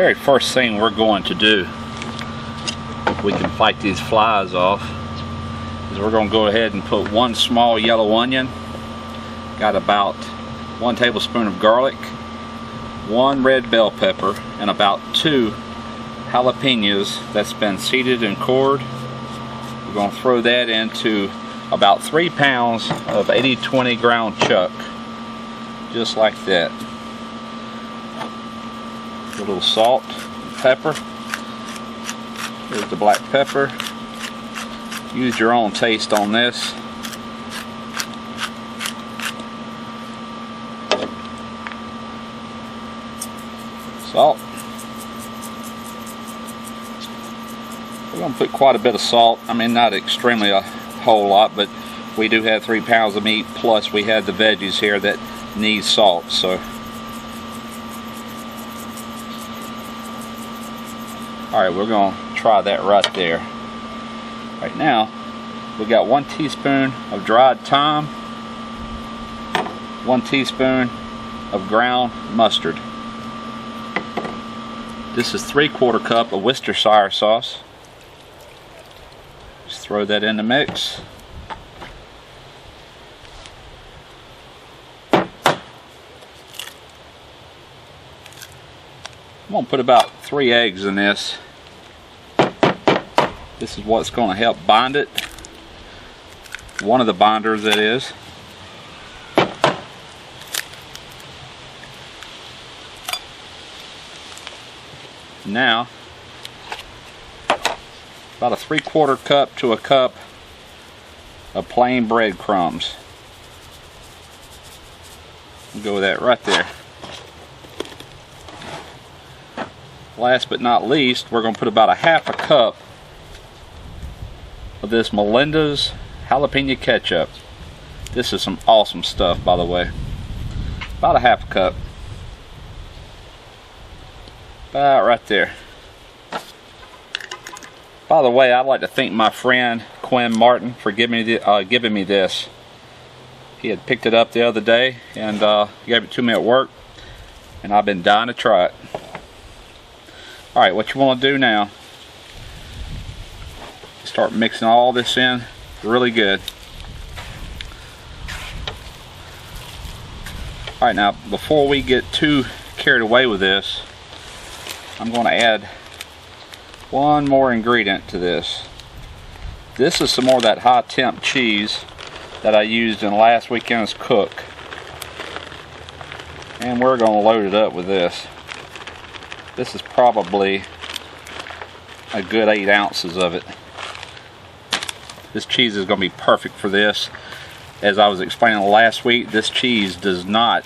very first thing we're going to do, if we can fight these flies off, is we're going to go ahead and put one small yellow onion, got about 1 tablespoon of garlic, 1 red bell pepper, and about 2 jalapenos that's been seeded and cored. We're going to throw that into about 3 pounds of 80-20 ground chuck, just like that. A little salt, pepper. Here's the black pepper. Use your own taste on this. Salt. We're going to put quite a bit of salt. I mean, not extremely a whole lot, but we do have 3 pounds of meat, plus we have the veggies here that need salt. So, alright, we're going to try that right there. Right now, we got 1 teaspoon of dried thyme, 1 teaspoon of ground mustard. This is 3/4 cup of Worcestershire sauce. Just throw that in the mix. I'm going to put about 3 eggs in this. This is what's going to help bind it. One of the binders, that is. Now, about a 3/4 cup to a cup of plain breadcrumbs. We'll go with that right there. Last but not least, we're going to put about a 1/2 cup of this Melinda's jalapeno ketchup. This is some awesome stuff, by the way. About a 1/2 cup. About right there. By the way, I'd like to thank my friend Quinn Martin for giving me this. He had picked it up the other day and gave it to me at work, and I've been dying to try it. Alright, what you want to do now, start mixing all this in really good. Alright, now before we get too carried away with this, I'm going to add one more ingredient to this. This is some more of that high temp cheese that I used in last weekend's cook. And we're going to load it up with this. This is probably a good 8 ounces of it. This cheese is going to be perfect for this. As I was explaining last week, this cheese does not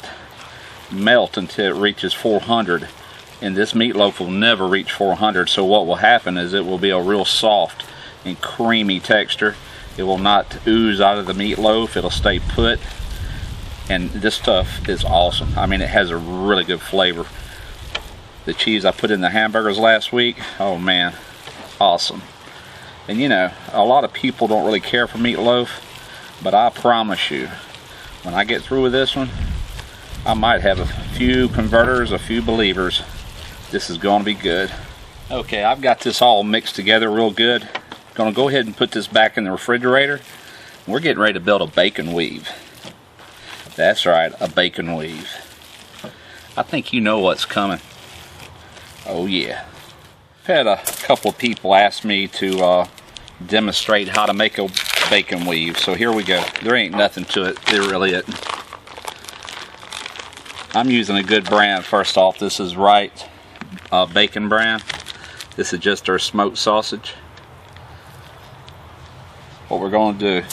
melt until it reaches 400. And this meatloaf will never reach 400. So what will happen is it will be a real soft and creamy texture. It will not ooze out of the meatloaf. It'll stay put. And this stuff is awesome. I mean, it has a really good flavor. The cheese I put in the hamburgers last week, oh man, awesome. And you know, a lot of people don't really care for meatloaf, but I promise you, when I get through with this one, I might have a few converters, a few believers. This is going to be good. Okay, I've got this all mixed together real good. Gonna go ahead and put this back in the refrigerator. We're getting ready to build a bacon weave. That's right, a bacon weave. I think you know what's coming. Oh yeah. I've had a couple of people ask me to demonstrate how to make a bacon weave. So here we go. There ain't nothing to it. There really isn't. I'm using a good brand. First off, this is Right Bacon brand. This is just our smoked sausage. What we're going to do,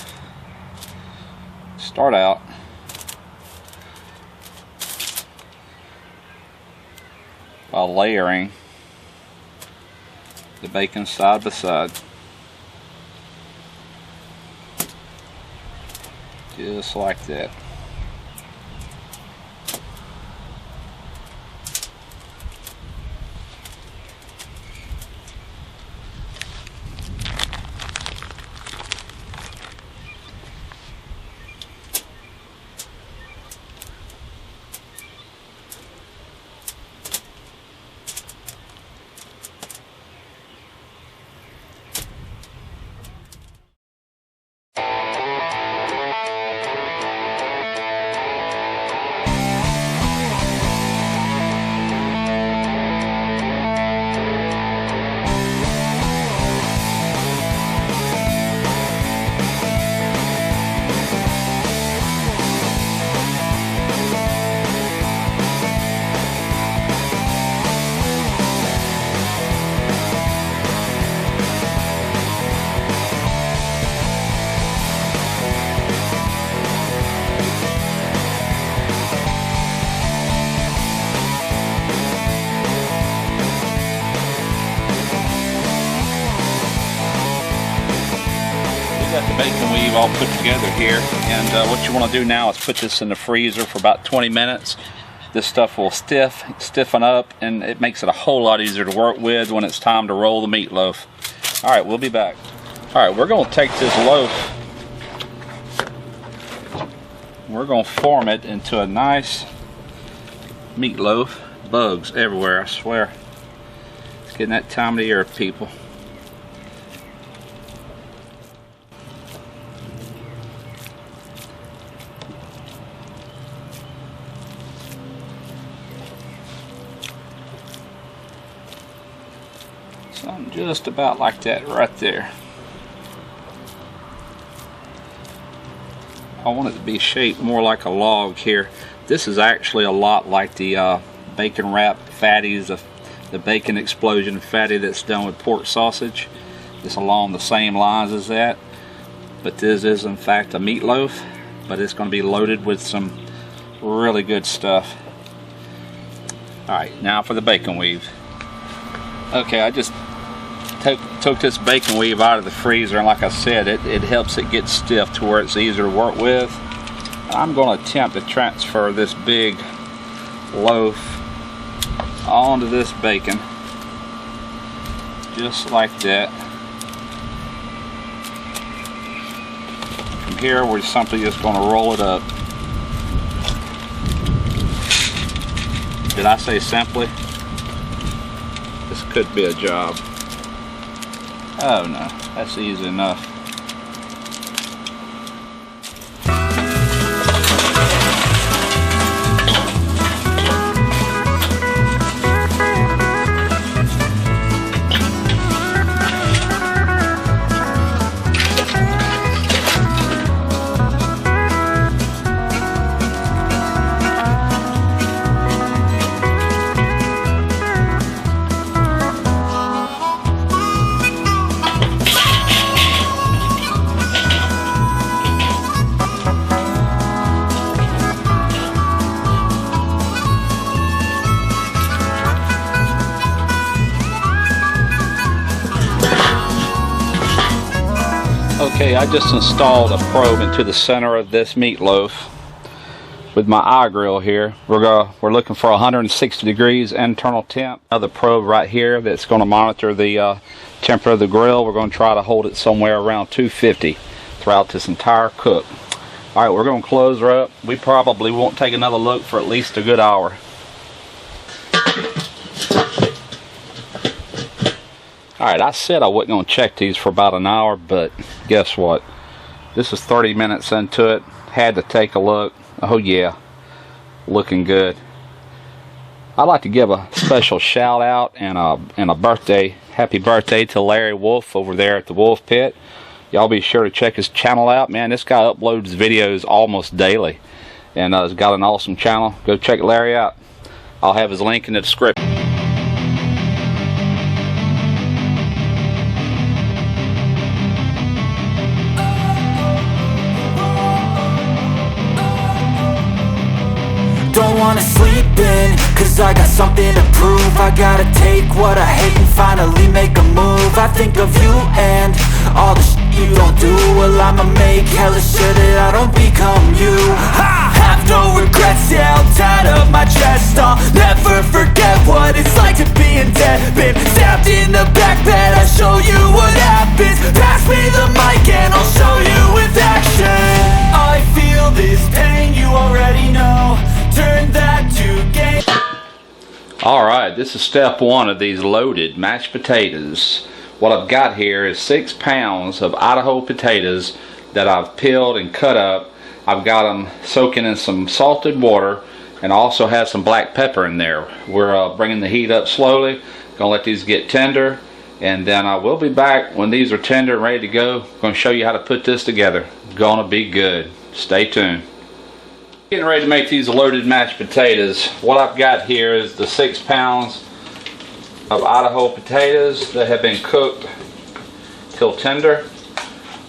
start out by layering the bacon side by side, just like that. got the bacon weave all put together here, and what you want to do now is put this in the freezer for about 20 minutes. This stuff will stiffen up, and it makes it a whole lot easier to work with when it's time to roll the meatloaf. Alright, we'll be back. Alright, we're going to take this loaf, we're going to form it into a nice meatloaf. Bugs everywhere, I swear. It's getting that time of the year, people. Something just about like that right there. I want it to be shaped more like a log here. This is actually a lot like the bacon wrap fatties, the bacon explosion fatty that's done with pork sausage. It's along the same lines as that, but this is in fact a meatloaf, but it's going to be loaded with some really good stuff. Alright, now for the bacon weave. Okay, I just took this bacon weave out of the freezer, and like I said, it helps it get stiff to where it's easier to work with. I'm going to attempt to transfer this big loaf onto this bacon, just like that. From here, we're simply just going to roll it up. Did I say simply? This could be a job. Oh no, that's easy enough. Okay, I just installed a probe into the center of this meatloaf with my eye grill here. We're looking for 160 degrees internal temp. Another probe right here that's going to monitor the temperature of the grill. We're going to try to hold it somewhere around 250 throughout this entire cook. Alright, we're going to close her up. We probably won't take another look for at least a good hour. Alright, I said I wasn't going to check these for about an hour, but guess what? This is 30 minutes into it. Had to take a look. Oh yeah, looking good. I'd like to give a special shout out and a happy birthday to Larry Wolfe over there at the Wolfe Pit. Y'all be sure to check his channel out, man. This guy uploads videos almost daily, and he's got an awesome channel. Go check Larry out. I'll have his link in the description. Don't wanna sleep in, cause I got something to prove. I gotta take what I hate and finally make a move. I think of you and all the shit you don't do. Well, I'ma make hella sure that I don't become you. I have no regrets, yeah, I'll tie up my chest. I'll never forget what it's like to be in debt. Been stabbed in the back bed, I'll show you what happens. Pass me the mic and I'll show you with action. I feel this pain, you already know. Turn that to game. Alright, this is step one of these loaded mashed potatoes. What I've got here is 6 pounds of Idaho potatoes that I've peeled and cut up. I've got them soaking in some salted water, and I also have some black pepper in there. We're bringing the heat up slowly. Gonna let these get tender, and then I will be back when these are tender and ready to go. Gonna show you how to put this together. Gonna be good. Stay tuned. Getting ready to make these loaded mashed potatoes. What I've got here is the 6 pounds of Idaho potatoes that have been cooked till tender.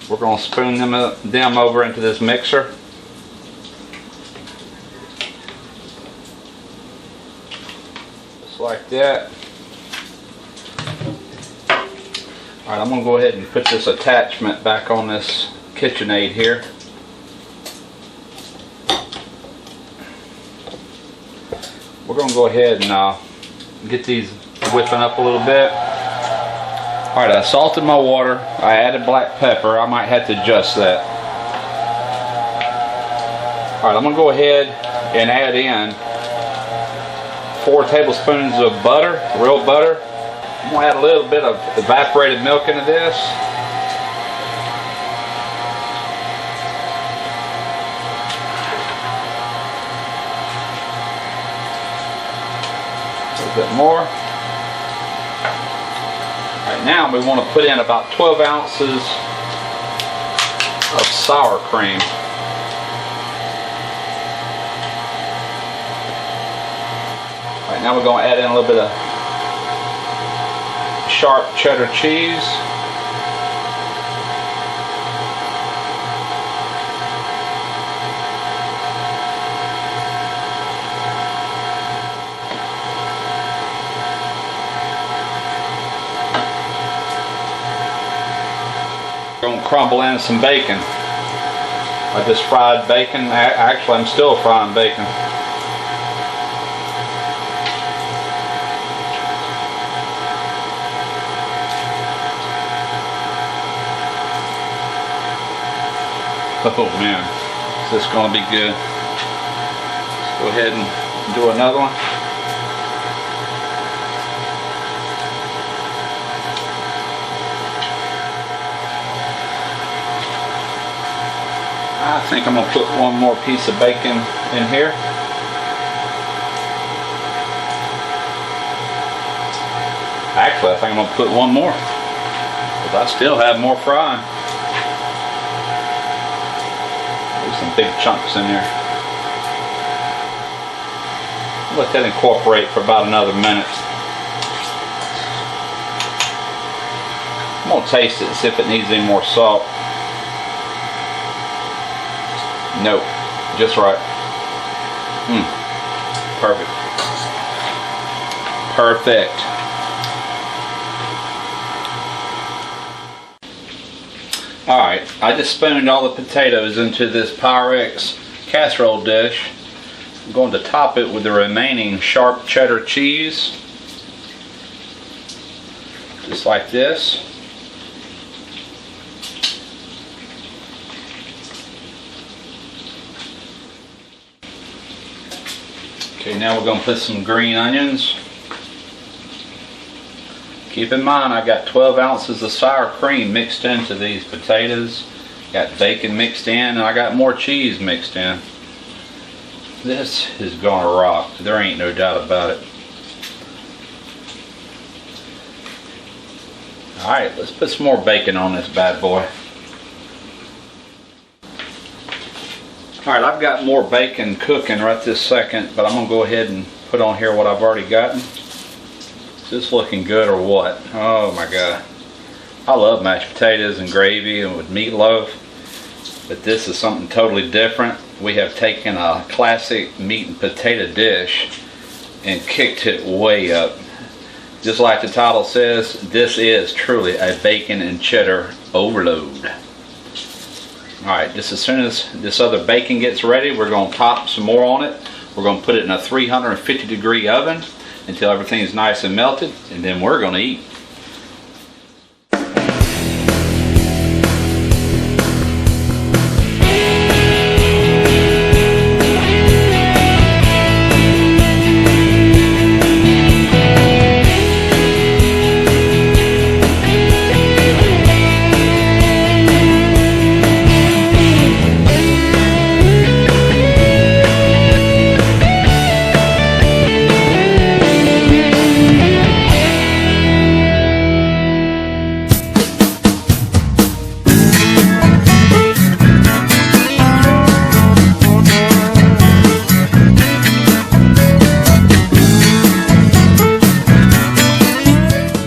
We're going to spoon them over into this mixer. Just like that. Alright, I'm going to go ahead and put this attachment back on this KitchenAid here. We're going to go ahead and get these whipping up a little bit. Alright, I salted my water. I added black pepper. I might have to adjust that. Alright, I'm going to go ahead and add in 4 tablespoons of butter, real butter. I'm going to add a little bit of evaporated milk into this. A little bit more. Alright, now we want to put in about 12 ounces of sour cream. Alright, now we're going to add in a little bit of sharp cheddar cheese. We're going to crumble in some bacon. I just fried bacon. Actually, I'm still frying bacon. Oh man, this is going to be good. Let's go ahead and do another one. I think I'm going to put one more piece of bacon in here. Actually, I think I'm going to put one more, because I still have more frying. Some big chunks in there. Let that incorporate for about another minute. I'm going to taste it and see if it needs any more salt. Nope, just right. Perfect. Perfect. Alright, I just spooned all the potatoes into this Pyrex casserole dish. I'm going to top it with the remaining sharp cheddar cheese. Just like this. Okay, now we're going to put some green onions. Keep in mind, I got 12 ounces of sour cream mixed into these potatoes. Got bacon mixed in, and I got more cheese mixed in. This is gonna rock. There ain't no doubt about it. Alright, let's put some more bacon on this bad boy. Alright, I've got more bacon cooking right this second, but I'm gonna go ahead and put on here what I've already gotten. Is this looking good or what? Oh my god. I love mashed potatoes and gravy and with meatloaf, but this is something totally different. We have taken a classic meat and potato dish and kicked it way up. Just like the title says, this is truly a bacon and cheddar overload. Alright, just as soon as this other bacon gets ready, we're going to top some more on it. We're going to put it in a 350 degree oven until everything is nice and melted, and then we're going to eat.